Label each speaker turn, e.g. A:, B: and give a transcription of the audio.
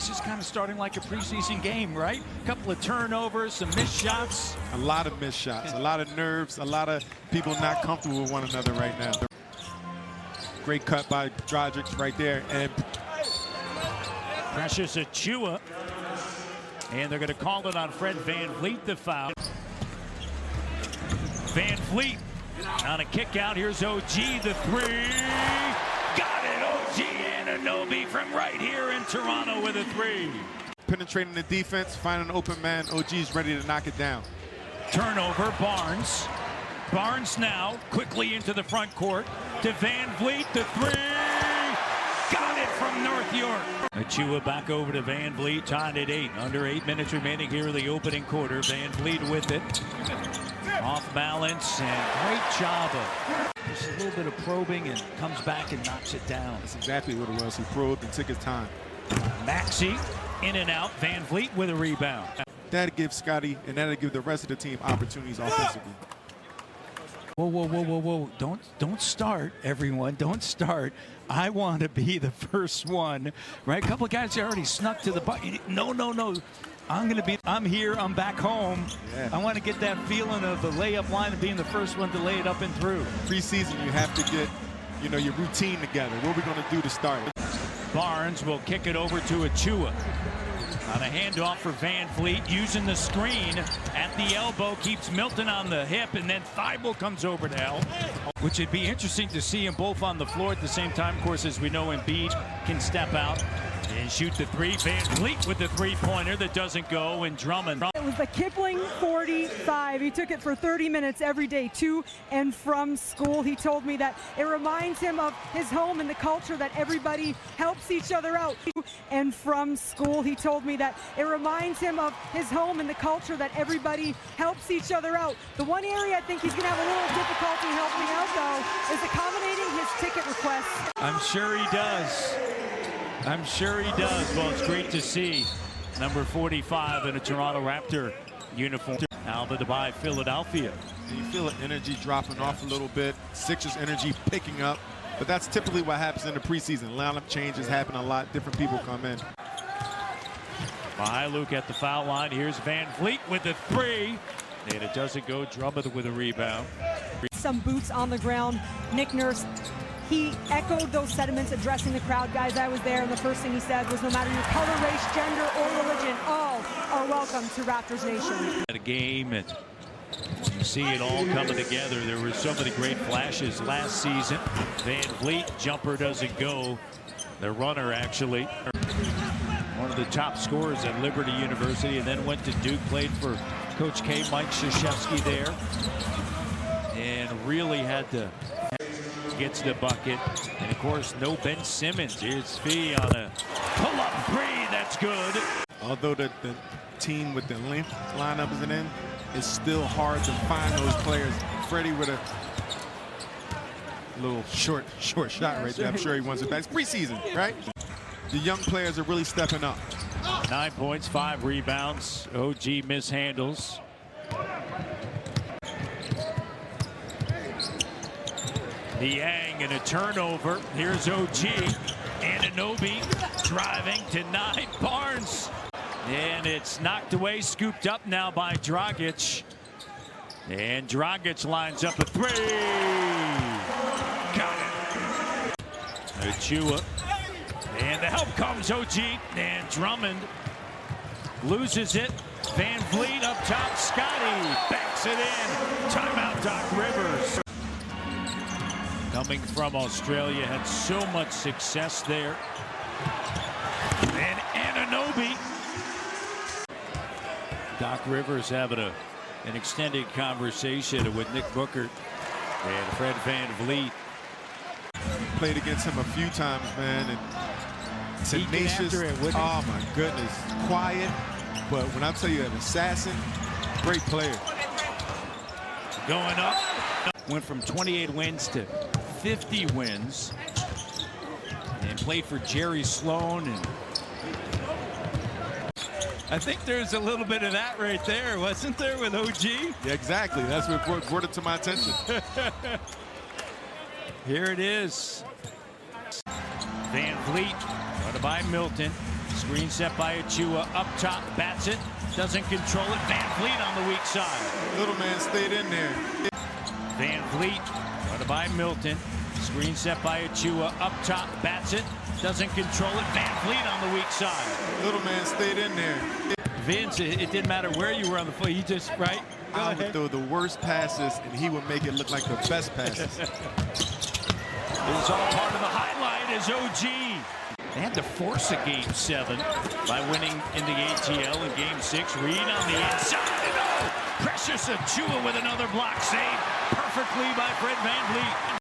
A: This is kind of starting like a preseason game, right? A couple of turnovers, some missed shots.
B: A lot of missed shots, a lot of nerves, a lot of people not comfortable with one another right now. Great cut by Dragic right there. And
A: Precious Achiuwa. And they're going to call it on Fred VanVleet, the foul. VanVleet on a kick out. Here's OG, the three. Got it, OG Anunoby from right here in Toronto with a three.
B: Penetrating the defense, finding an open man. OG's ready to knock it down.
A: Turnover, Barnes. Barnes now quickly into the front court to VanVleet, the three. Got it from North York. Achiuwa back over to VanVleet, tied at 8. Under 8 minutes remaining here in the opening quarter. VanVleet with it. Off balance, and great job of just a little bit of probing, and comes back and knocks it down.
B: That's exactly what it was. He probed and took his time.
A: Maxey in and out. VanVleet with a rebound.
B: That'll give Scotty, and that'll give the rest of the team opportunities offensively.
A: Whoa, whoa, whoa, whoa, whoa. Don't start, everyone. Don't start. I want to be the first one, right? A couple of guys already snuck to the bucket. No, no, no. I'm here, I'm back home. Yeah. I want to get that feeling of the layup line and being the first one to lay it up and through.
B: Preseason, you have to get, your routine together. What are we going to do to start?
A: Barnes will kick it over to Achiuwa. On a handoff for VanVleet, using the screen at the elbow, keeps Milton on the hip, and then Thibault comes over to help. Which would be interesting to see them both on the floor at the same time. Of course, as we know, Embiid can step out and shoot the three. VanVleet with the three-pointer that doesn't go, and Drummond.
C: It was the Kipling 45. He took it for 30 minutes every day to and from school. He told me that it reminds him of his home and the culture that everybody helps each other out. And from school, he told me that it reminds him of his home and the culture that everybody helps each other out. The one area I think he's going to have a little difficulty helping out, though, is accommodating his ticket requests.
A: I'm sure he does. I'm sure he does. Well, it's great to see number 45 in a Toronto Raptor uniform. Alba Dubai, Philadelphia.
B: You feel the energy dropping off a little bit. Sixers energy picking up. But that's typically what happens in the preseason. Lineup changes happen a lot. Different people come in.
A: Luke at the foul line. Here's VanVleet with the three. And it doesn't go. Drummond with a rebound.
C: Some boots on the ground. Nick Nurse, he echoed those sentiments addressing the crowd. Guys, I was there, and the first thing he said was, no matter your color, race, gender, or religion, all are welcome to Raptors Nation.
A: At a game, and you see it all coming together. There were so many great flashes last season. VanVleet, jumper doesn't go. The runner, actually. One of the top scorers at Liberty University, and then went to Duke, played for Coach K, Mike Krzyzewski there. And really had to get to the bucket. And of course, no Ben Simmons. Here's Fee on a pull-up three. That's good.
B: Although the team with the length lineup isn't in, it's still hard to find those players. Freddie with a little short shot right there. I'm sure he wants it back. It's preseason, right? The young players are really stepping up.
A: 9 points, 5 rebounds. OG mishandles. Niang and a turnover. Here's OG. Anunoby driving, denied. Barnes. And it's knocked away, scooped up now by Dragic. And Dragic lines up a three. Got it. Achiuwa. And the help comes OG. And Drummond loses it. VanVleet up top. Scotty backs it in. Timeout, Doc Rivers. Coming from Australia, had so much success there. And Anunoby. Doc Rivers having an extended conversation with Nick Booker and Fred VanVleet.
B: Played against him a few times, man, and tenacious. Oh my goodness, quiet. But when I tell you an assassin, great player.
A: Going up, went from 28 wins to 50 wins, and played for Jerry Sloan. And I think there's a little bit of that right there, wasn't there, with OG?
B: Yeah, exactly. That's what brought it to my attention.
A: Here it is. VanVleet, guarded by Milton. Screen set by Achua. Up top, bats it. Doesn't control it. VanVleet on the weak side.
B: Little man stayed in there.
A: VanVleet, run by Milton. Screen set by Achua. Up top, bats it. Doesn't control it. VanVleet on the weak side.
B: Little man stayed in there.
A: Vince, it didn't matter where you were on the foot. He just, right?
B: I would throw the worst passes, and he would make it look like the best passes.
A: It's all part of the highlight as OG. They had to force a Game 7 by winning in the ATL in Game 6. Reed on the inside. And precious Achua with another block save perfectly by Fred VanVleet.